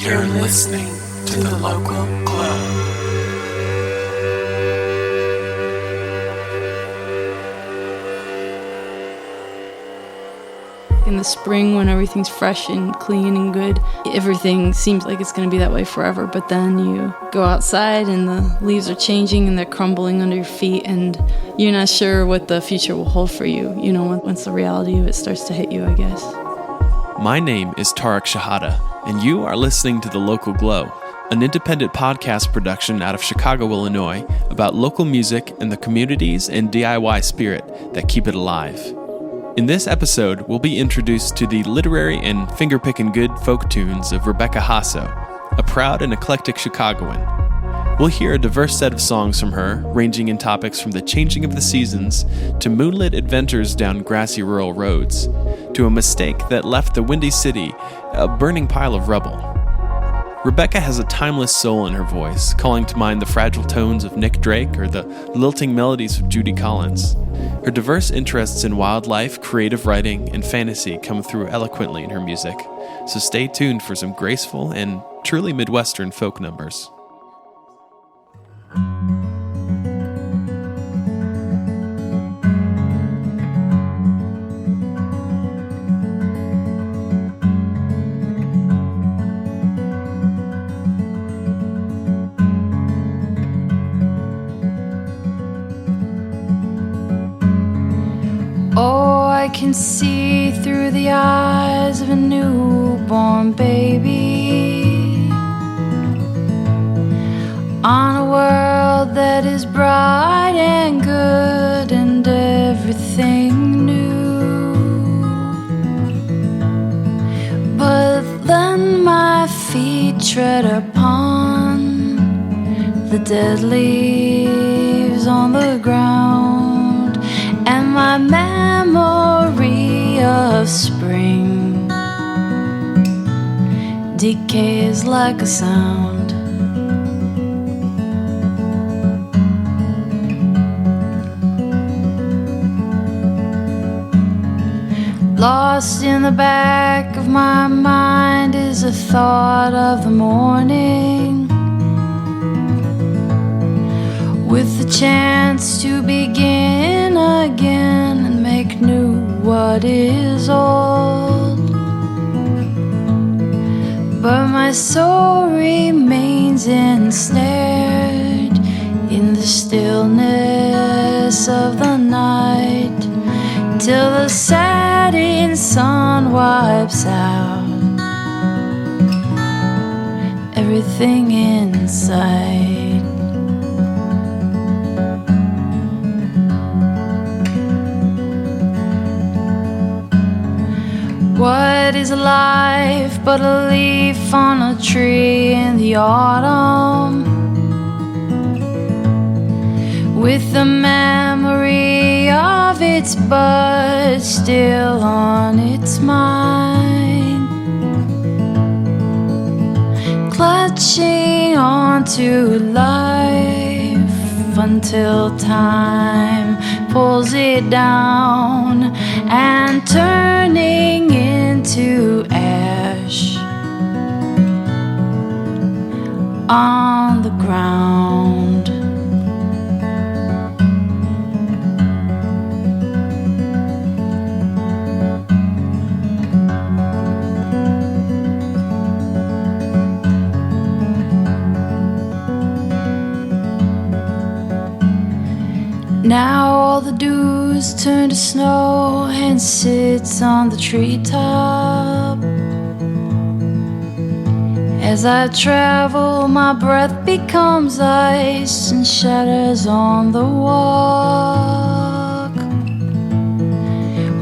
You're listening to the local glow. In the spring, when everything's fresh and clean and good, everything seems like it's going to be that way forever. But then you go outside and the leaves are changing and they're crumbling under your feet, and you're not sure what the future will hold for you, once the reality of it starts to hit you, I guess. My name is Tarek Shahada, and you are listening to The Local Glow, an independent podcast production out of Chicago, Illinois, about local music and the communities and DIY spirit that keep it alive. In this episode, we'll be introduced to the literary and finger-picking good folk tunes of Rebecca Jasso, a proud and eclectic Chicagoan. We'll hear a diverse set of songs from her, ranging in topics from the changing of the seasons to moonlit adventures down grassy rural roads, to a mistake that left the Windy City a burning pile of rubble. Rebecca has a timeless soul in her voice, calling to mind the fragile tones of Nick Drake or the lilting melodies of Judy Collins. Her diverse interests in wildlife, creative writing, and fantasy come through eloquently in her music, so stay tuned for some graceful and truly Midwestern folk numbers. Oh, I can see through the eyes of a newborn baby on a world that is bright and good and everything new. But then my feet tread upon the dead leaves on the ground, and my memory of spring decays like a sound. Lost in the back of my mind is a thought of the morning, with the chance to begin again and make new what is old. But my soul remains ensnared in the stillness of the night, till the setting sun wipes out everything in sight. What is life but a leaf on a tree in the autumn, with the memory of its bud still on its mind, clutching onto life until time pulls it down and turning into ash on the ground. Now all the dews turn to snow and sits on the treetop. As I travel, my breath becomes ice and shatters on the walk.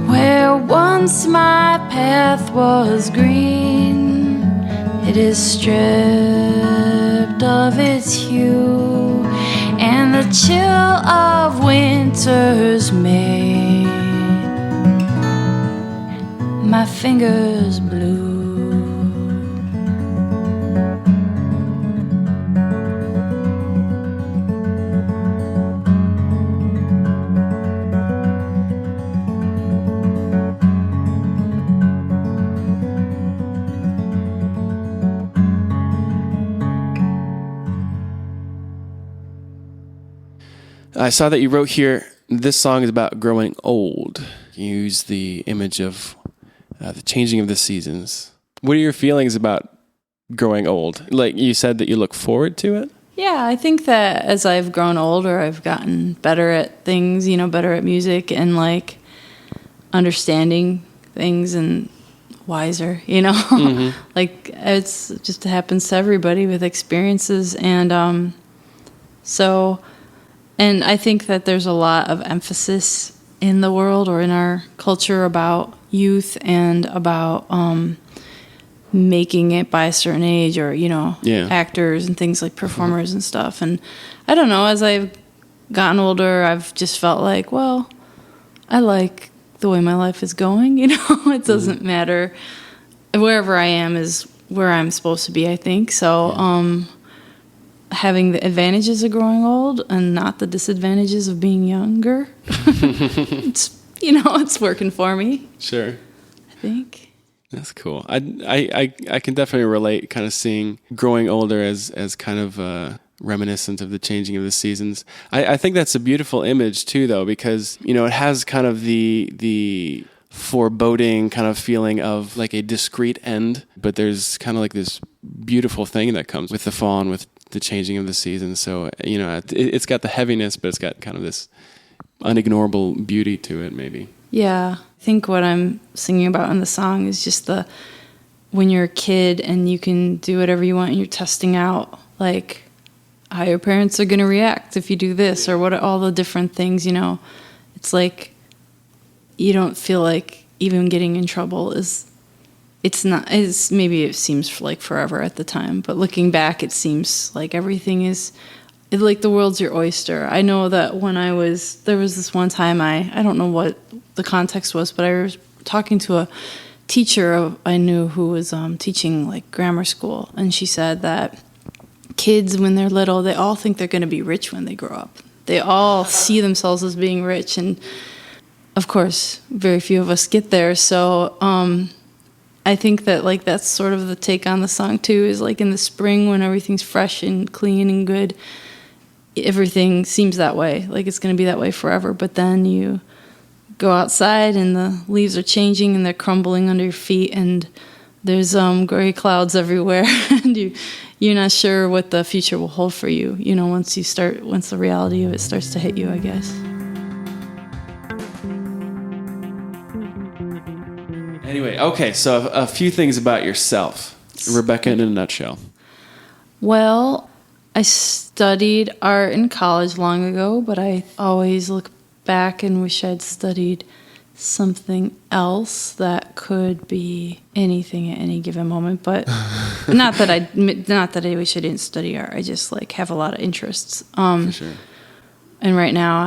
Where once my path was green, it is stripped of its hue, and the chill of winter's made my fingers blue. I saw that you wrote here, this song is about growing old. You use the image of the changing of the seasons. What are your feelings about growing old? Like you said that you look forward to it? Yeah, I think that as I've grown older, I've gotten better at things, better at music and like understanding things and wiser, Mm-hmm. like it's just happens to everybody with experiences. And and I think that there's a lot of emphasis in the world or in our culture about youth and about making it by a certain age or, actors and things like performers and stuff. And I don't know, as I've gotten older, I've just felt like, well, I like the way my life is going, it doesn't matter. Wherever I am is where I'm supposed to be, I think. So having the advantages of growing old and not the disadvantages of being younger, it's working for me. Sure. I think. That's cool. I can definitely relate kind of seeing growing older as kind of reminiscent of the changing of the seasons. I think that's a beautiful image too, though, because, it has kind of the foreboding kind of feeling of like a discrete end, but there's kind of like this beautiful thing that comes with the fall and with the changing of the seasons. So, it's got the heaviness, but it's got kind of this unignorable beauty to it, maybe. Yeah. I think what I'm singing about in the song is just when you're a kid and you can do whatever you want and you're testing out, like, how your parents are going to react if you do this or what all the different things, It's like you don't feel like even getting in trouble maybe it seems like forever at the time, but looking back, it seems like everything is like the world's your oyster. I know that there was this one time I don't know what the context was, but I was talking to a teacher I knew who was teaching like grammar school, and she said that kids, when they're little, they all think they're going to be rich when they grow up. They all see themselves as being rich, and of course, very few of us get there. So I think that like that's sort of the take on the song too, is like in the spring when everything's fresh and clean and good, everything seems that way, like it's going to be that way forever. But then you go outside and the leaves are changing and they're crumbling under your feet, and there's gray clouds everywhere, and you're not sure what the future will hold for you, once the reality of it starts to hit you, I guess. Anyway, okay, so a few things about yourself. Rebecca in a nutshell. Well, I studied art in college long ago, but I always look back and wish I'd studied something else that could be anything at any given moment. But not that I wish I didn't study art. I just like have a lot of interests. For sure. And right now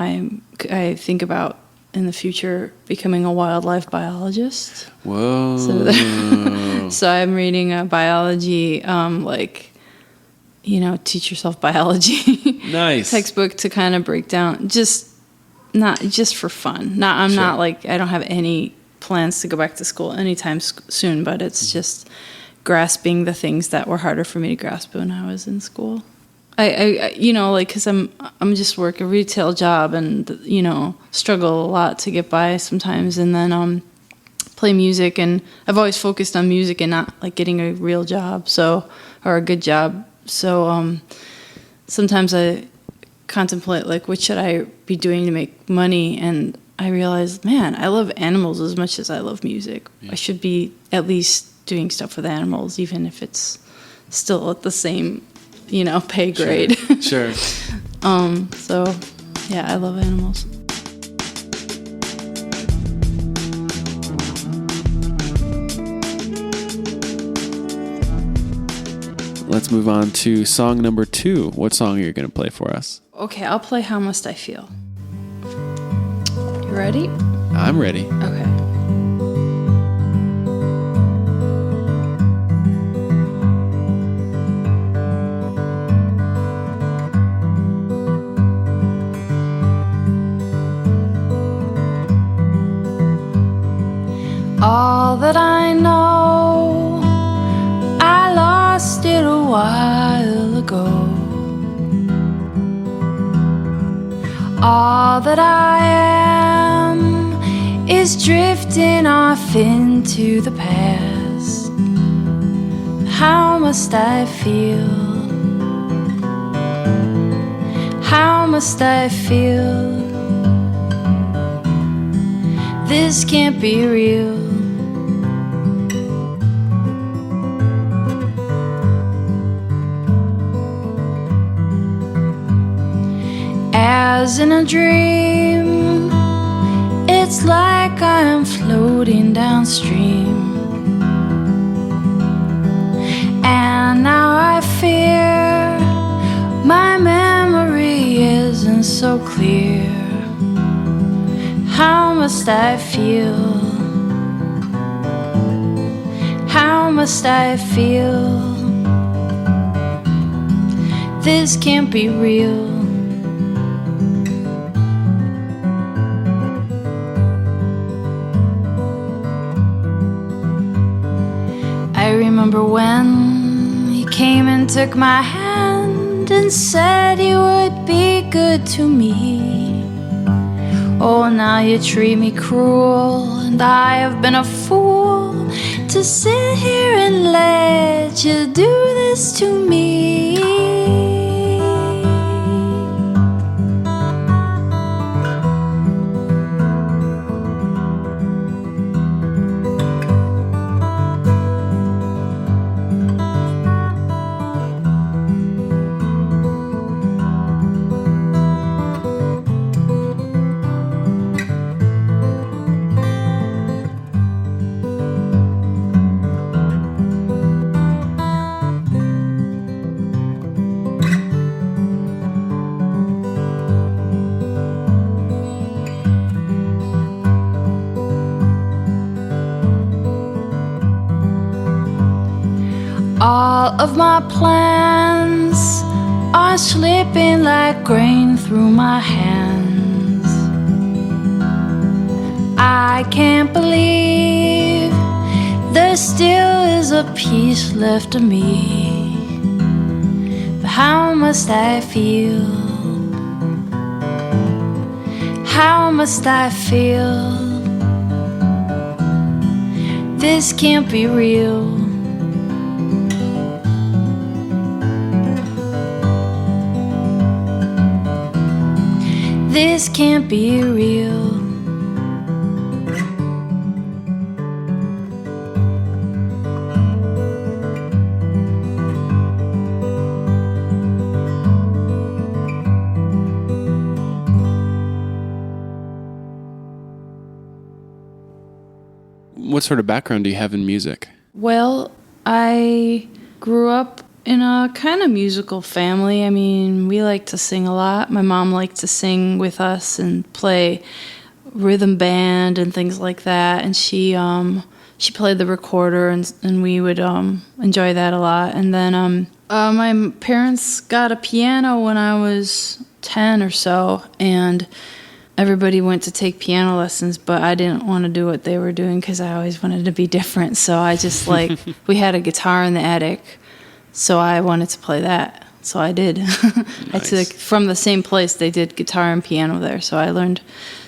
I think about in the future becoming a wildlife biologist. Whoa. So I'm reading a biology, teach yourself biology Nice. textbook to kind of break down, not just for fun. Not like, I don't have any plans to go back to school anytime soon, but it's just grasping the things that were harder for me to grasp when I was in school. Because I'm just work a retail job and, struggle a lot to get by sometimes, and then play music, and I've always focused on music and not like getting a real job, or a good job. So sometimes I contemplate like what should I be doing to make money, and I realized, man, I love animals as much as I love music. Yeah. I should be at least doing stuff with animals, even if it's still at the same pay grade. Sure. So, yeah, I love animals. Let's move on to song number 2. What song are you going to play for us? Okay, I'll play How Must I Feel. You ready? I'm ready. Okay. All that I know, I lost it a while ago. All that I am is drifting off into the past. How must I feel? How must I feel? This can't be real. As in a dream, it's like I am floating downstream. And now I fear my memory isn't so clear. How must I feel? How must I feel? This can't be real. I remember when he came and took my hand and said he would be good to me. Oh, now you treat me cruel, and I have been a fool to sit here and let you do this to me. All of my plans are slipping like grain through my hands. I can't believe there still is a piece left of me. But how must I feel? How must I feel? This can't be real. This can't be real. What sort of background do you have in music? Well, I grew up in a kind of musical family. I mean, we like to sing a lot. My mom liked to sing with us and play rhythm band and things like that. And she played the recorder, and we would enjoy that a lot. And then my parents got a piano when I was 10 or so, and everybody went to take piano lessons, but I didn't want to do what they were doing because I always wanted to be different. So I just we had a guitar in the attic, so I wanted to play that. So I did. Nice. I took from the same place they did guitar and piano there. So I learned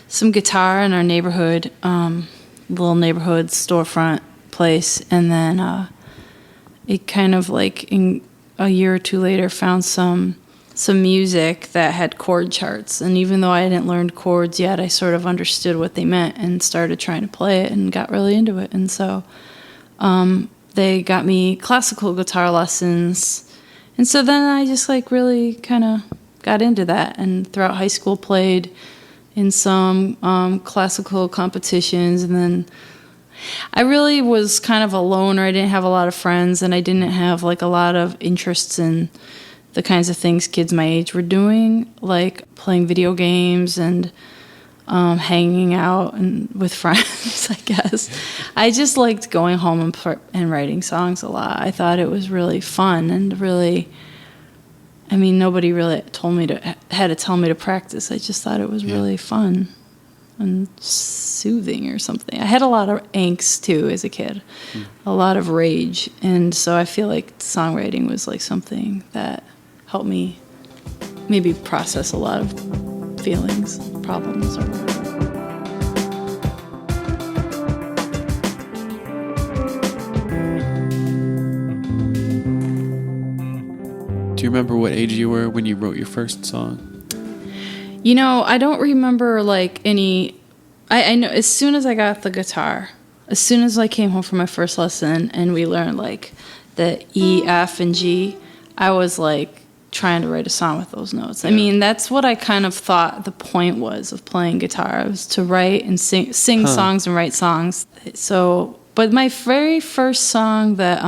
some guitar in our neighborhood, little neighborhood storefront place, and then it kind of in a year or two later found some music that had chord charts. And even though I hadn't learned chords yet, I sort of understood what they meant and started trying to play it and got really into it. And so they got me classical guitar lessons. And so then I just really kind of got into that. And throughout high school played in some classical competitions. And then I really was kind of a loner. I didn't have a lot of friends, and I didn't have a lot of interests in the kinds of things kids my age were doing, like playing video games and hanging out and with friends, I guess. I just liked going home and writing songs a lot. I thought it was really fun and really, nobody really had to tell me to practice. I just thought it was really fun and soothing or something. I had a lot of angst too as a kid, a lot of rage. And so I feel like songwriting was something that helped me maybe process a lot of feelings, problems, or whatever. Do you remember what age you were when you wrote your first song? You know, I don't remember like any. I know as soon as I got the guitar, as soon as I came home from my first lesson and we learned like the E, F, and G, I was like trying to write a song with those notes. Yeah. I mean, that's what I kind of thought the point was of playing guitar, was to write and sing songs and write songs. So, but my very first song that,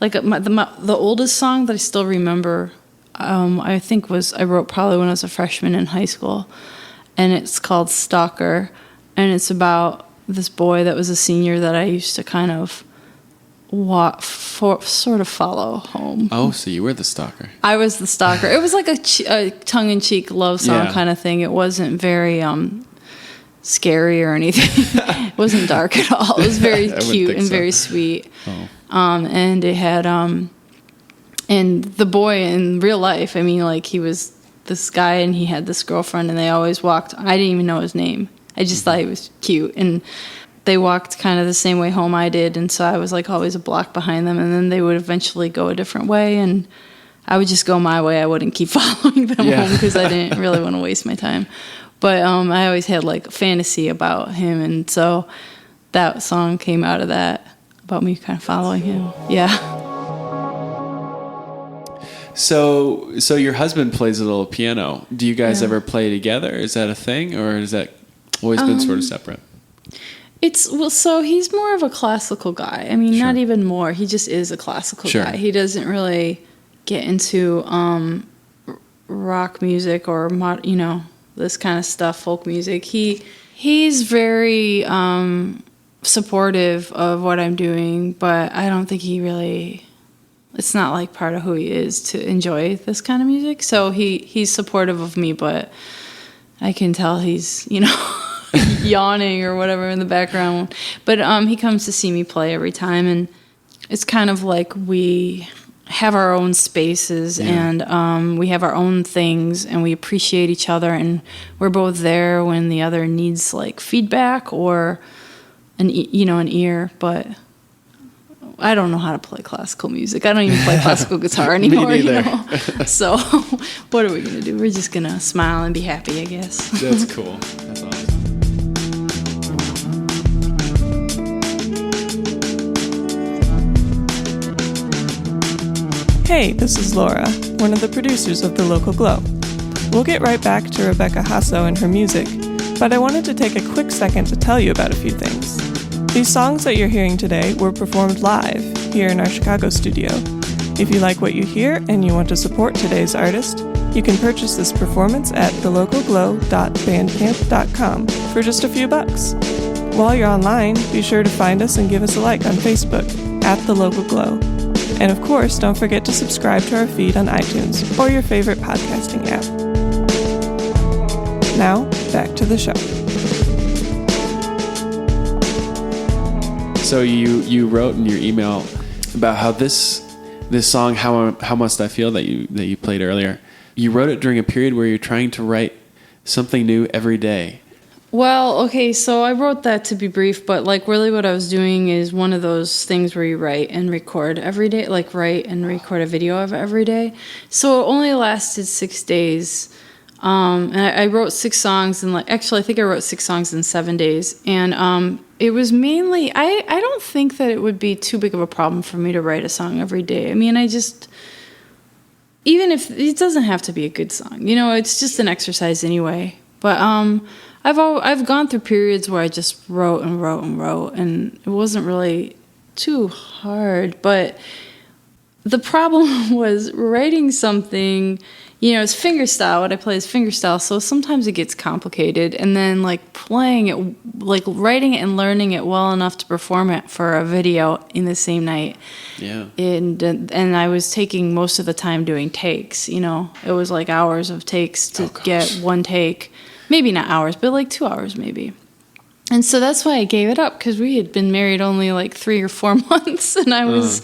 the oldest song that I still remember, I think I wrote probably when I was a freshman in high school, and it's called Stalker, and it's about this boy that was a senior that I used to kind of sort of follow home. Oh, so you were the stalker. I was the stalker. It was like a tongue-in-cheek love song kind of thing. It wasn't very scary or anything. It wasn't dark at all. It was very cute and very sweet. Oh. And it had and the boy in real life, I mean, like, he was this guy and he had this girlfriend and they always walked. I didn't even know his name. I just thought he was cute, and they walked kind of the same way home I did, and so I was like always a block behind them, and then they would eventually go a different way, and I would just go my way. I wouldn't keep following them home because I didn't really want to waste my time. But I always had like a fantasy about him, and so that song came out of that, about me kind of following him. Yeah. So your husband plays a little piano. Do you guys ever play together? Is that a thing, or is that always been sort of separate? So he's more of a classical guy. I mean, not even more. He just is a classical guy. He doesn't really get into rock music or this kind of stuff, folk music. He's very supportive of what I'm doing, but I don't think he really. It's not like part of who he is to enjoy this kind of music. So he's supportive of me, but I can tell he's yawning or whatever in the background. But he comes to see me play every time, and it's kind of like we have our own spaces and we have our own things, and we appreciate each other, and we're both there when the other needs like feedback or an ear. But I don't know how to play classical music. I don't even play classical guitar anymore. Me neither. So what are we gonna do? We're just gonna smile and be happy, I guess. That's cool. That's awesome. Hey, this is Laura, one of the producers of The Local Glow. We'll get right back to Rebecca Jasso and her music, but I wanted to take a quick second to tell you about a few things. These songs that you're hearing today were performed live here in our Chicago studio. If you like what you hear and you want to support today's artist, you can purchase this performance at thelocalglow.bandcamp.com for just a few bucks. While you're online, be sure to find us and give us a like on Facebook at The Local Glow. And of course, don't forget to subscribe to our feed on iTunes or your favorite podcasting app. Now, back to the show. So you wrote in your email about how this song, How Must I Feel, that you played earlier, you wrote it during a period where you're trying to write something new every day. Well, okay, so I wrote that to be brief, but like really what I was doing is one of those things where you write and record every day, like write and record a video of every day. So it only lasted 6 days. And I wrote 6 songs I think I wrote 6 songs in 7 days. And it was mainly, I don't think that it would be too big of a problem for me to write a song every day. I mean, even if it doesn't have to be a good song, it's just an exercise anyway. But I've gone through periods where I just wrote and wrote and wrote, and it wasn't really too hard. But the problem was writing something. It's fingerstyle. What I play is fingerstyle, so sometimes it gets complicated. And then, like, playing it, like, writing it and learning it well enough to perform it for a video in the same night. Yeah. And I was taking most of the time doing takes, It was, like, hours of takes to get one take. Maybe not hours, but, like, 2 hours maybe. And so that's why I gave it up, because we had been married only, like, 3 or 4 months, and I was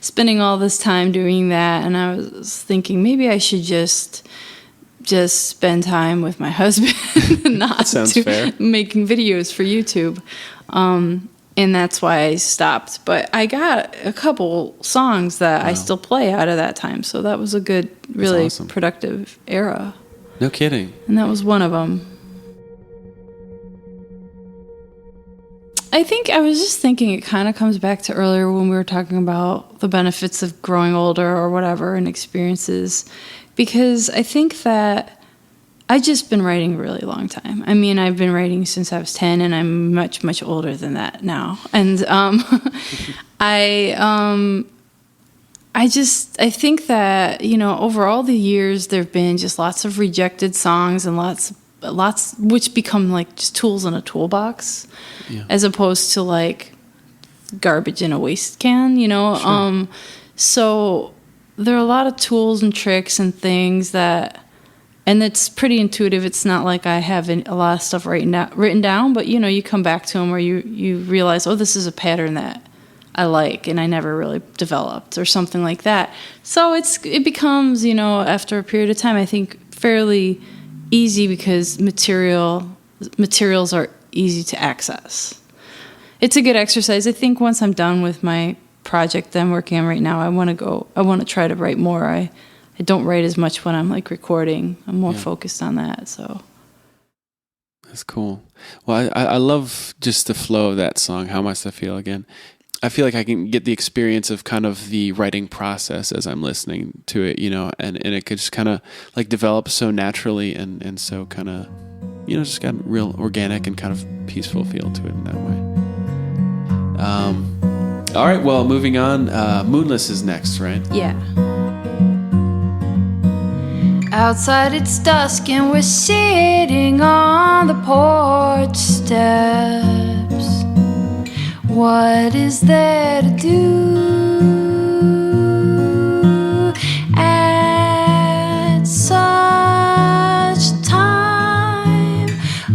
spending all this time doing that, and I was thinking maybe I should just just spend time with my husband, not fair. making videos for YouTube. And that's why I stopped. But I got a couple songs that I still play out of that time. So that was a good, really productive era. No kidding. And that was one of them. I think I was just thinking it kind of comes back to earlier when we were talking about the benefits of growing older or whatever and experiences. Because I think that I've just been writing a really long time. I mean, I've been writing since I was 10, and I'm much, much older than that now. And I think that, you know, over all the years, there have been just lots of rejected songs and lots which become like just tools in a toolbox, as opposed to like garbage in a waste can, you know. Sure. So there are a lot of tools and tricks and things that, and it's pretty intuitive. It's not like I have a lot of stuff written down, but you know, you come back to them where you realize, oh, this is a pattern that I like and I never really developed or something like that. So it becomes, you know, after a period of time, I think fairly easy because materials are easy to access. It's a good exercise. I think once I'm done with my project that I'm working on right now, I want to try to write more. I don't write as much when I'm like recording. I'm more focused on that. So that's cool. Well, I love just the flow of that song. How Must I Feel Again? I feel like I can get the experience of kind of the writing process as I'm listening to it, you know, and it could just kind of like develop so naturally and so kind of, you know, just got real organic and kind of peaceful feel to it in that way. All right, well, moving on, Moonless is next, right? Yeah. Outside it's dusk and we're sitting on the porch steps. What is there to do at such time?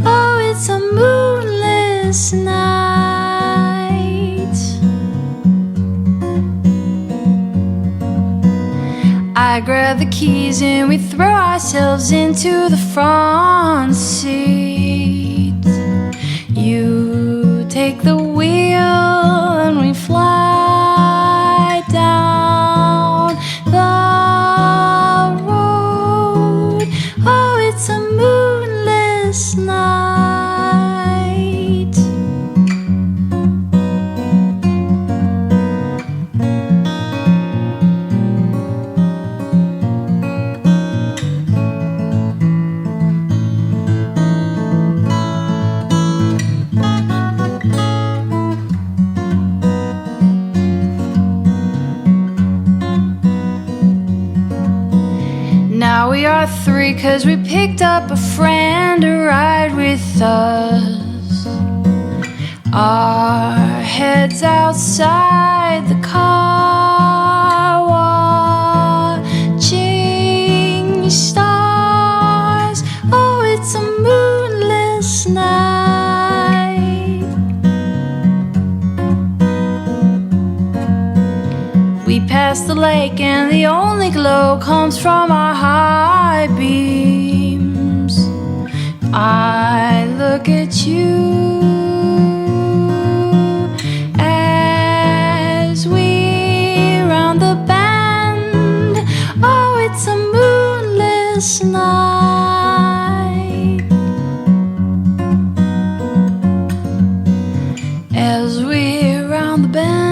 Oh, it's a moonless night. I grab the keys and we throw ourselves into the front seat. You take the wheel and we fly down the road. Oh, it's a moonless night. Now we are three, 'cause we picked up a friend to ride with us. Our heads outside the car, watching stars. Oh, it's a moonless night. We pass the lake and the only glow comes from our high beams. I look at you as we round the bend. Oh, it's a moonless night. As we round the bend,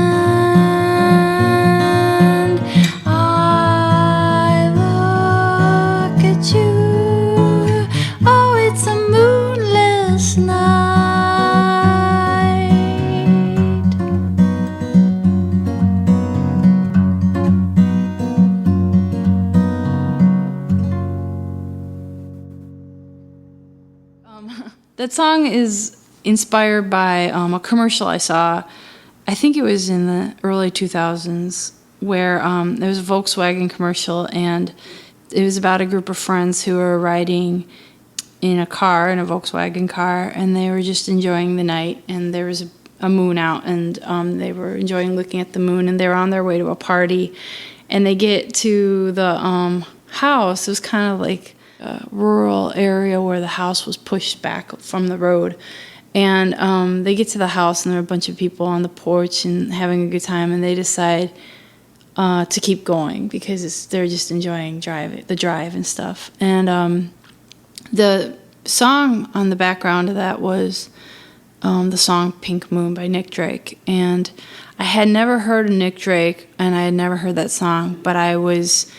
that song is inspired by a commercial I saw. I think it was in the early 2000s, where there was a Volkswagen commercial, and it was about a group of friends who were riding in a Volkswagen car, and they were just enjoying the night, and there was a moon out, and they were enjoying looking at the moon, and they were on their way to a party, and they get to the house. It was kind of like rural area where the house was pushed back from the road. And they get to the house, and there are a bunch of people on the porch and having a good time, and they decide to keep going because they're just enjoying the drive and stuff. And the song on the background of that was the song Pink Moon by Nick Drake. And I had never heard of Nick Drake, and I had never heard that song, but I was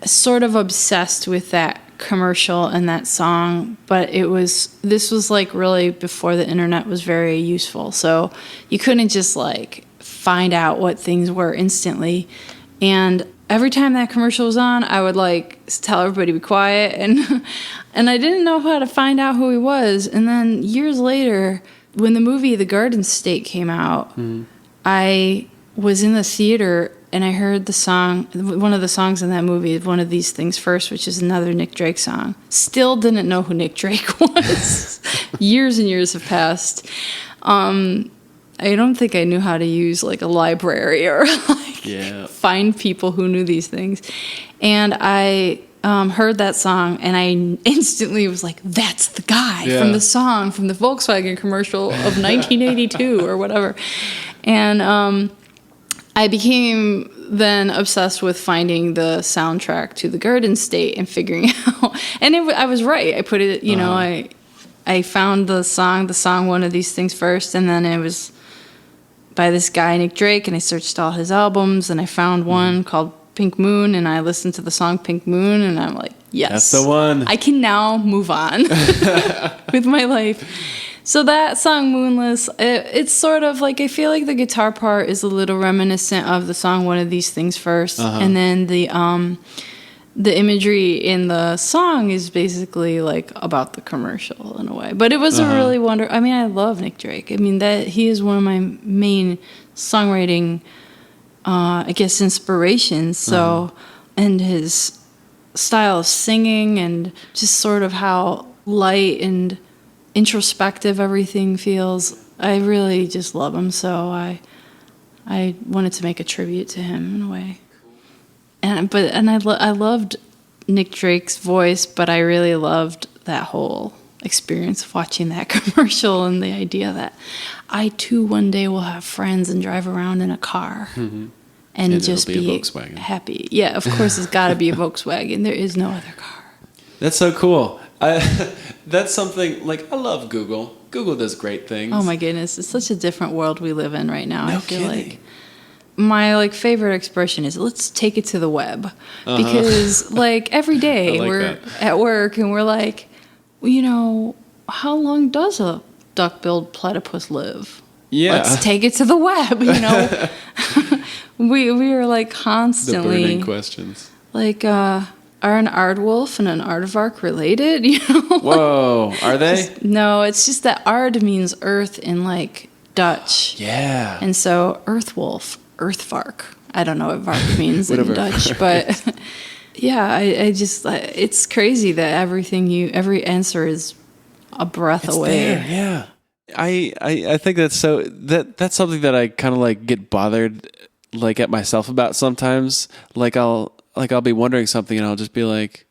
sort of obsessed with that commercial and that song. But this was like really before the internet was very useful, so you couldn't just like find out what things were instantly. And every time that commercial was on, I would like tell everybody to be quiet, and I didn't know how to find out who he was. And then years later, when the movie The Garden State came out, I was in the theater and I heard the song, one of the songs in that movie, One of These Things First, which is another Nick Drake song. Still didn't know who Nick Drake was. Years and years have passed. I don't think I knew how to use like a library or like find people who knew these things. And I heard that song, and I instantly was like, that's the guy from the song, from the Volkswagen commercial of 1982 or whatever. And I became then obsessed with finding the soundtrack to The Garden State and figuring out, and I was right. I put it, you know, I found the song One of These Things First, and then it was by this guy, Nick Drake, and I searched all his albums, and I found one called Pink Moon, and I listened to the song Pink Moon, and I'm like, yes. That's the one. I can now move on with my life. So that song, Moonless, it's sort of like, I feel like the guitar part is a little reminiscent of the song One of These Things First, and then the imagery in the song is basically like about the commercial in a way. But it was a really I mean, I love Nick Drake. I mean, that he is one of my main songwriting, I guess, inspirations. So, and his style of singing and just sort of how light and introspective everything feels. I really just love him. So I wanted to make a tribute to him in a way. And I loved Nick Drake's voice, but I really loved that whole experience of watching that commercial and the idea that I too one day will have friends and drive around in a car and just be a Volkswagen. Happy. Yeah, of course it's got to be a Volkswagen. There is no other car. That's so cool. That's something, like, I love Google. Google does great things. Oh my goodness, it's such a different world we live in right now. No I feel kidding. like my favorite expression is let's take it to the web, because like every day we're at work and we're like, well, you know, how long does a duck-billed platypus live? Yeah, let's take it to the web. You know, we are like constantly the burning questions. Like, are an aardwolf and an aardvark related? You know? Whoa, are they? No, it's just that aard means earth in like Dutch. Yeah, and so earthwolf. Earthvark. I don't know what vark means in Dutch, but yeah, I just, it's crazy that every answer is a breath away. There, yeah. I think that's that's something that I kind of like get bothered like at myself about sometimes. Like I'll be wondering something and I'll just be like,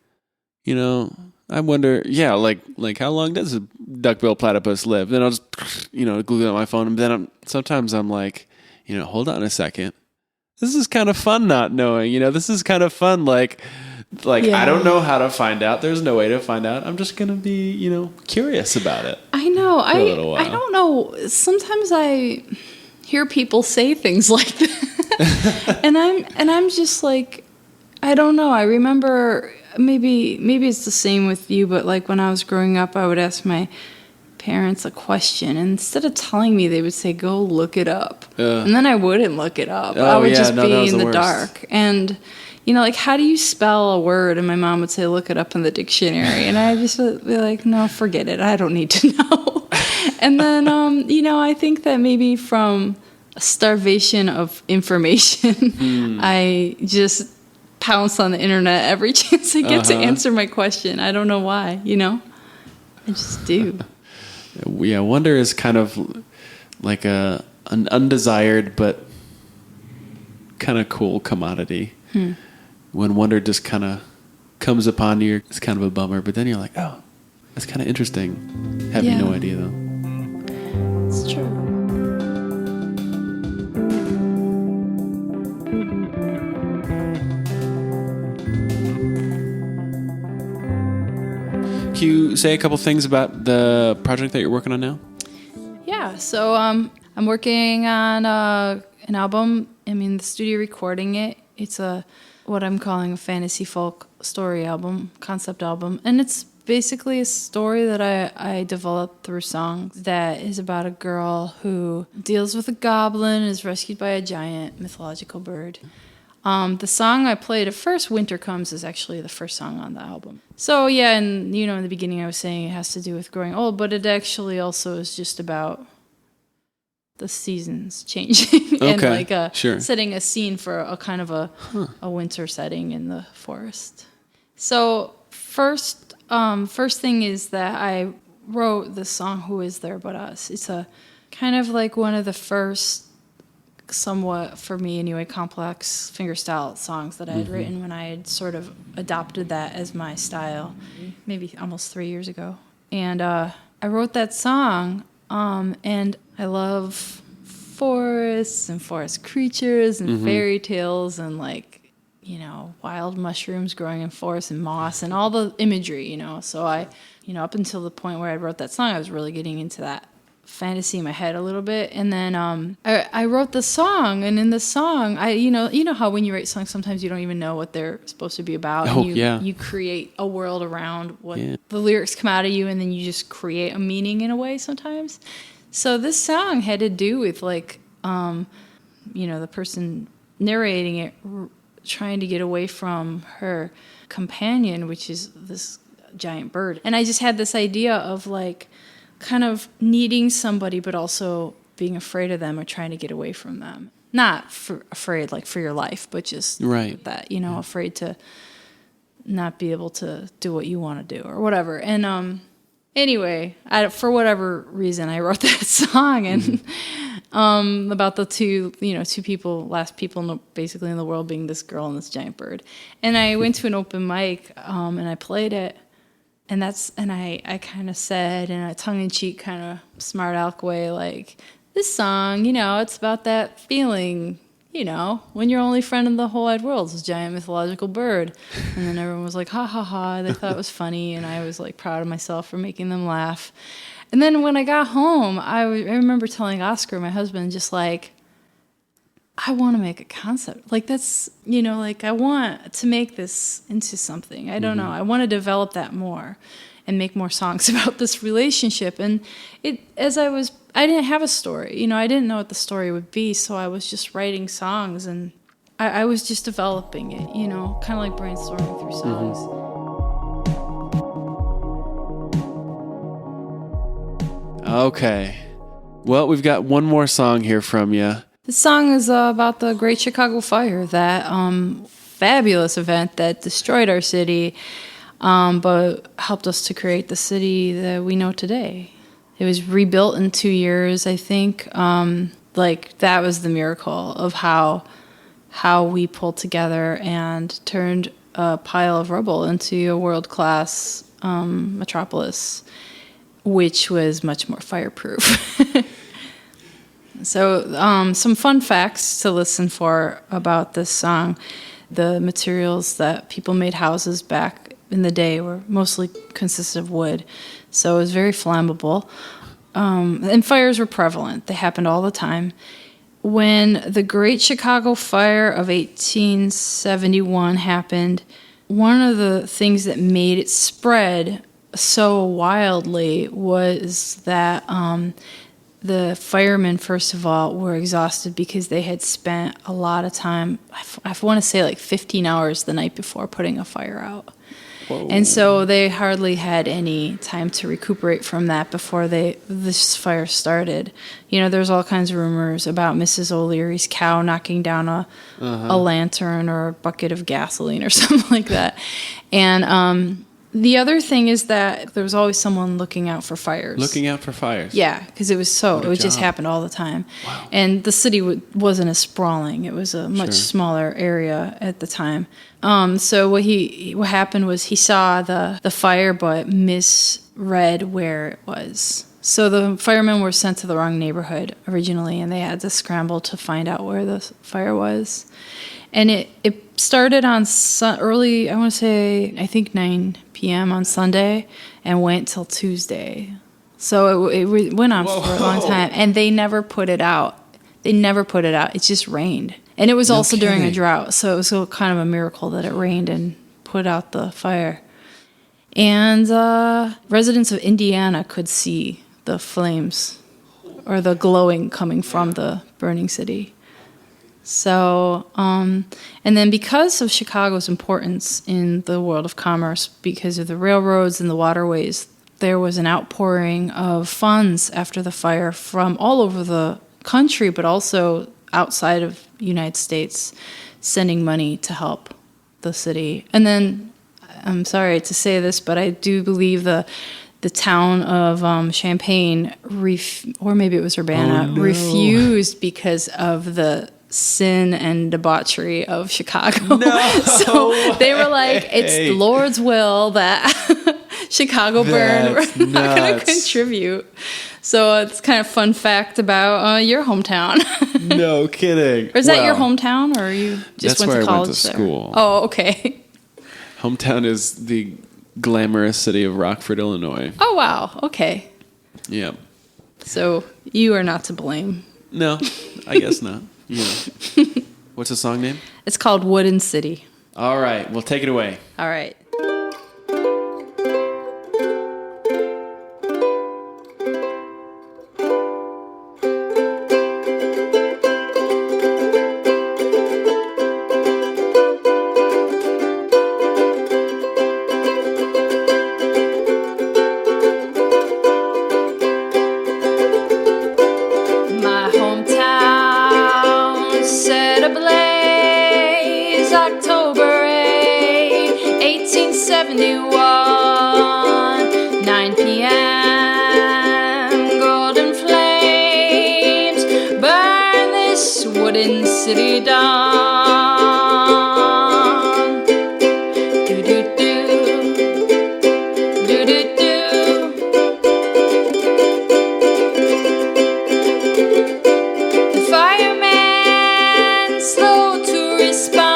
you know, I wonder, like how long does a duck-billed platypus live? Then I'll just, you know, Google it on my phone, and then sometimes I'm like, you know, hold on a second. This is kind of fun not knowing, you know, this is kind of fun. Like I don't know how to find out. There's no way to find out. I'm just going to be, you know, curious about it. I know. I don't know. Sometimes I hear people say things like that. and I'm just like, I don't know. I remember maybe it's the same with you, but like when I was growing up, I would ask my parents a question, and instead of telling me, they would say, go look it up. And then I wouldn't look it up. I would just be in the dark. And, you know, like, how do you spell a word? And my mom would say, look it up in the dictionary. And I just would be like, no, forget it. I don't need to know. And then, you know, I think that maybe from a starvation of information, I just pounce on the internet every chance I get to answer my question. I don't know why, you know? I just do. Yeah, wonder is kind of like an undesired but kind of cool commodity. When wonder just kind of comes upon you, it's kind of a bummer. But then you're like, oh, that's kind of interesting. Having no idea, though. It's true. Can you say a couple things about the project that you're working on now? Yeah, so I'm working on an album. I'm in the studio recording it. It's what I'm calling a fantasy folk story album, concept album. And it's basically a story that I developed through songs that is about a girl who deals with a goblin and is rescued by a giant mythological bird. The song I played at first, Winter Comes, is actually the first song on the album. So yeah, and in the beginning I was saying it has to do with growing old, but it actually also is just about the seasons changing and setting a scene for a kind of a winter setting in the forest. So first thing is that I wrote the song Who Is There But Us. It's a kind of like one of the first, somewhat, for me anyway, complex fingerstyle songs that I had written when I had sort of adopted that as my style, maybe almost 3 years ago. And I wrote that song, and I love forests and forest creatures and fairy tales and wild mushrooms growing in forests and moss and all the imagery, So I, up until the point where I wrote that song, I was really getting into that fantasy in my head a little bit. And then I wrote the song, and in the song, you know how when you write songs, sometimes you don't even know what they're supposed to be about. Oh, and you create a world around what the lyrics come out of you, and then you just create a meaning in a way sometimes. So this song had to do with the person narrating it trying to get away from her companion, which is this giant bird. And I just had this idea of kind of needing somebody, but also being afraid of them or trying to get away from them. Not afraid for your life, but just that, afraid to not be able to do what you want to do or whatever. And anyway, for whatever reason, I wrote that song and about the two people, last people basically in the world being this girl and this giant bird. And I went to an open mic and I played it. And I kind of said in a tongue-in-cheek kind of smart aleck way, this song, it's about that feeling, when your only friend in the whole wide world is a giant mythological bird. And then everyone was like, ha, ha, ha. They thought it was funny, and I was, proud of myself for making them laugh. And then when I got home, I remember telling Oscar, my husband, just I want to make a concept. That's, I want to make this into something. I don't know. I want to develop that more and make more songs about this relationship. And I didn't have a story. I didn't know what the story would be, so I was just writing songs, and I was just developing it, kind of like brainstorming through songs. Okay. Well, we've got one more song here from you. This song is about the Great Chicago Fire, that fabulous event that destroyed our city, but helped us to create the city that we know today. It was rebuilt in 2 years, I think. That was the miracle of how we pulled together and turned a pile of rubble into a world-class metropolis, which was much more fireproof. So some fun facts to listen for about this song. The materials that people made houses back in the day were mostly consisted of wood, so it was very flammable. And fires were prevalent. They happened all the time. When the Great Chicago Fire of 1871 happened, one of the things that made it spread so wildly was that the firemen, first of all, were exhausted because they had spent a lot of time, I want to say 15 hours the night before putting a fire out. Whoa. And so they hardly had any time to recuperate from that before this fire started. There's all kinds of rumors about Mrs. O'Leary's cow knocking down a lantern or a bucket of gasoline or something like that. And The other thing is that there was always someone looking out for fires. Looking out for fires. Yeah, because it would just happen all the time. Wow. And the city wasn't as sprawling. It was a much smaller area at the time. So what happened was he saw the fire but misread where it was. So the firemen were sent to the wrong neighborhood originally, and they had to scramble to find out where the fire was. And it started on early, I want to say, I think 9 p.m. on Sunday and went till Tuesday. So it went on for a long time, and they never put it out. It just rained. And it was also during a drought, so it was kind of a miracle that it rained and put out the fire. And residents of Indiana could see the flames or the glowing coming from the burning city. So, and then because of Chicago's importance in the world of commerce, because of the railroads and the waterways, there was an outpouring of funds after the fire from all over the country, but also outside of the United States, sending money to help the city. And then, I'm sorry to say this, but I do believe the town of Champaign, or maybe it was Urbana, refused because of the sin and debauchery of Chicago. No so they were like, it's the Lord's will that Chicago burn. We're not going to contribute. So it's kind of fun fact about your hometown. No kidding. Or is that your hometown, or you just went to college there? That's where I went to school. Oh, okay. Hometown is the glamorous city of Rockford, Illinois. Oh, wow. Okay. Yeah. So you are not to blame. No, I guess not. Yeah. What's the song name? It's called Wooden City. All right. Well, take it away. All right. October 8, 1871, 9 p.m. Golden flames burn this wooden city down. Do-do-do, do-do-do. The fireman slow to respond.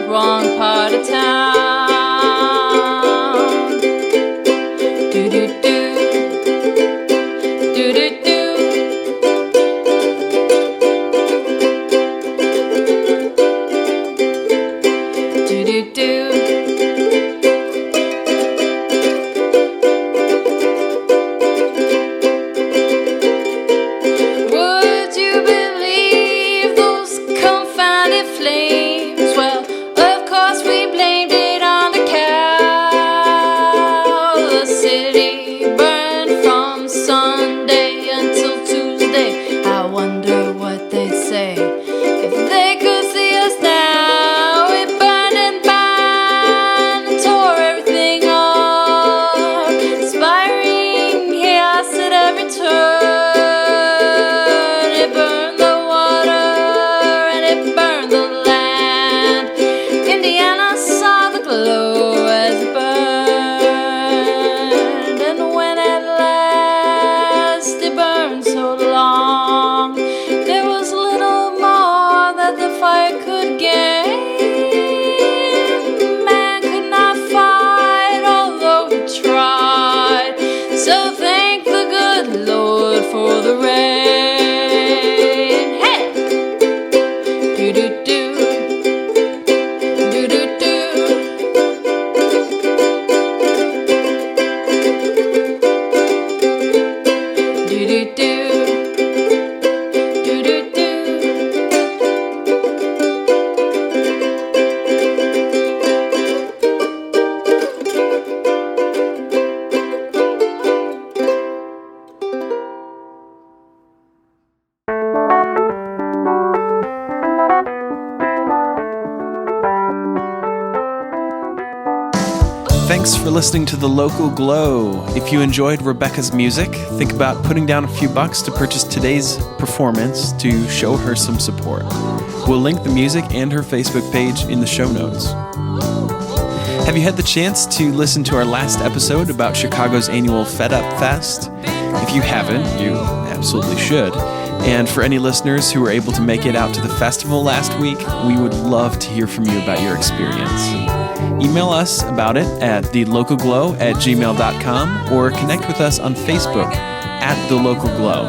Wrong part of town. Do-do-do, do-do-do. Do-do-do. Would you believe those confounded flames? Well, we blamed it on the cow. The city burned from Sunday until Tuesday. I wonder what they'd say if they could see us now. It burned and burned and tore everything up, inspiring chaos at every turn. It burned the water and it burned the land. Indiana saw the glow as it burned, and when at last it burned so long, there was little more that the fire could gain. Man could not fight, although he tried, so thank the good Lord for the rain. Hey! Do-do-do. Thanks for listening to The Local Glow. If you enjoyed Rebecca's music, think about putting down a few bucks to purchase today's performance to show her some support. We'll link the music and her Facebook page in the show notes. Have you had the chance to listen to our last episode about Chicago's annual Fed Up Fest? If you haven't, you absolutely should. And for any listeners who were able to make it out to the festival last week, we would love to hear from you about your experience. Email us about it at thelocalglow@gmail.com or connect with us on Facebook at The Local Glow.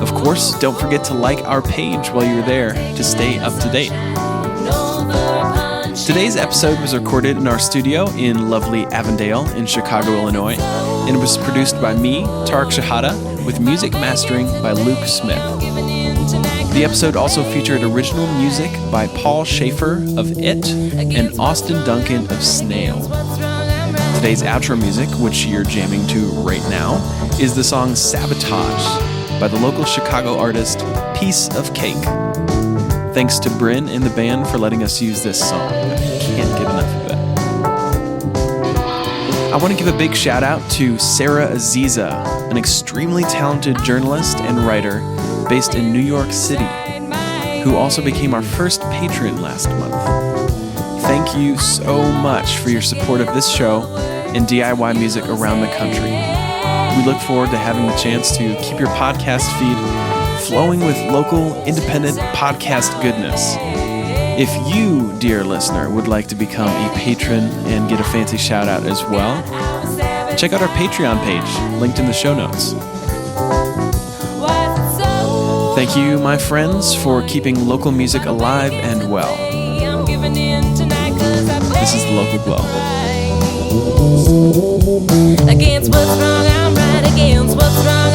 Of course, don't forget to like our page while you're there to stay up to date. Today's episode was recorded in our studio in lovely Avondale in Chicago, Illinois, and was produced by me, Tarek Shahada, with music mastering by Luke Smith. The episode also featured original music by Paul Schaefer of It and Austin Duncan of Snayl. Today's outro music, which you're jamming to right now, is the song Sabotage by the local Chicago artist Piece of Cake. Thanks to Bryn and the band for letting us use this song. I can't get enough of it. I want to give a big shout out to Sarah Aziza, an extremely talented journalist and writer based in New York City, who also became our first patron last month. Thank you so much for your support of this show and DIY music around the country. We look forward to having the chance to keep your podcast feed flowing with local, independent podcast goodness. If you, dear listener, would like to become a patron and get a fancy shout out as well, check out our Patreon page, linked in the show notes. Thank you, my friends, for keeping local music alive and well. This is The Local Glow. Against what's wrong, I'm right. Against what's wrong,